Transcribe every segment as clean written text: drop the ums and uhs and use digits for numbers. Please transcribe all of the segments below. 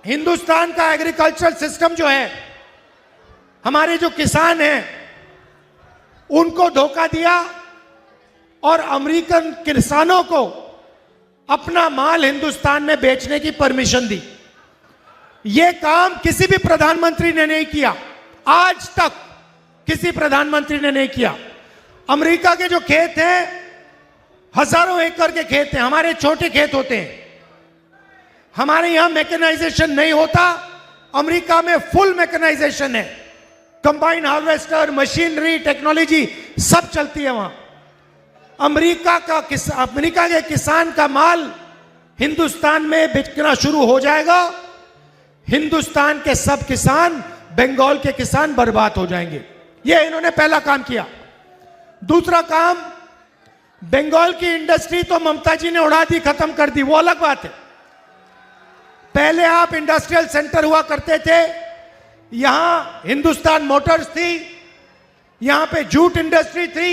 हिंदुस्तान का agricultural system जो है, हमारे जो किसान हैं उनको धोखा दिया और अमेरिकन किसानों को अपना माल हिंदुस्तान में बेचने की परमिशन दी। यह काम किसी भी प्रधानमंत्री ने नहीं किया, आज तक किसी प्रधानमंत्री ने नहीं किया। अमेरिका के जो खेत हैं हजारों एकड़ के खेत हैं, हमारे छोटे खेत होते हैं। हमारे यहां मैकेनाइजेशन नहीं होता, अमेरिका में फुल मैकेनाइजेशन है, कंबाइन हार्वेस्टर, मशीनरी, टेक्नोलॉजी सब चलती है वहां। अमेरिका के किसान का माल हिंदुस्तान में बिकना शुरू हो जाएगा, हिंदुस्तान के सब किसान, बंगाल के किसान बर्बाद हो जाएंगे। यह इन्होंने पहला काम किया। दूसरा काम, बंगाल की इंडस्ट्री तो ममता जी ने उड़ा दी, खत्म कर दी, वो अलग बात है। पहले आप इंडस्ट्रियल सेंटर हुआ करते थे, यहां हिंदुस्तान मोटर्स थी, यहां पे जूट इंडस्ट्री थी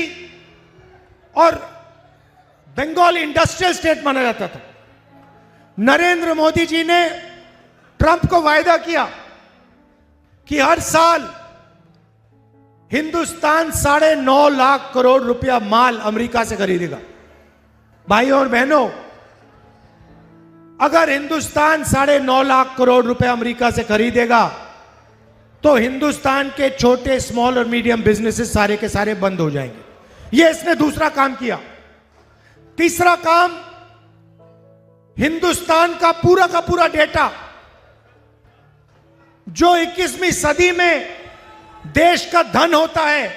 और बंगाल इंडस्ट्रियल स्टेट माना जाता था। नरेंद्र मोदी जी ने ट्रंप को वायदा किया कि हर साल हिंदुस्तान 9.5 लाख करोड़ रुपया माल अमेरिका से खरीदेगा। भाइयों और बहनों, अगर हिंदुस्तान 9.5 लाख करोड़ रुपया अमेरिका से खरीदेगा तो हिंदुस्तान के छोटे स्मॉल और मीडियम बिजनेसेस सारे के सारे बंद हो जाएंगे। यह इसने दूसरा काम किया। तीसरा काम, हिंदुस्तान का पूरा डेटा जो 21वीं सदी में देश का धन होता है,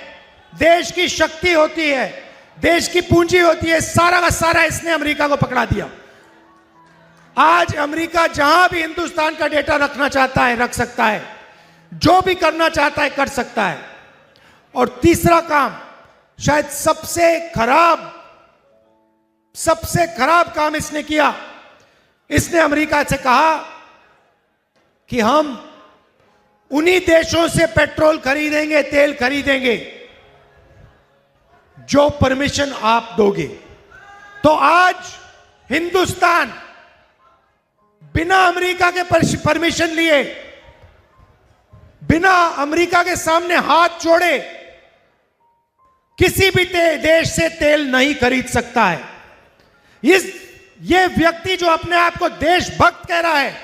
देश की शक्ति होती है, देश की पूंजी होती है, सारा का सारा इसने अमेरिका को पकड़ा दिया। आज अमेरिका जहां भी हिंदुस्तान का डेटा रखना चाहता है रख सकता है, जो भी करना चाहता है कर सकता है। और तीसरा काम, शायद सबसे खराब काम इसने किया, इसने अमेरिका से कहा कि हम उन्हीं देशों से पेट्रोल खरीदेंगे, तेल खरीदेंगे जो परमिशन आप दोगे। तो आज हिंदुस्तान बिना अमेरिका के परमिशन लिए, बिना अमेरिका के सामने हाथ जोड़े किसी भी देश से तेल नहीं खरीद सकता है। ये व्यक्ति जो अपने आप को देशभक्त कह रहा है,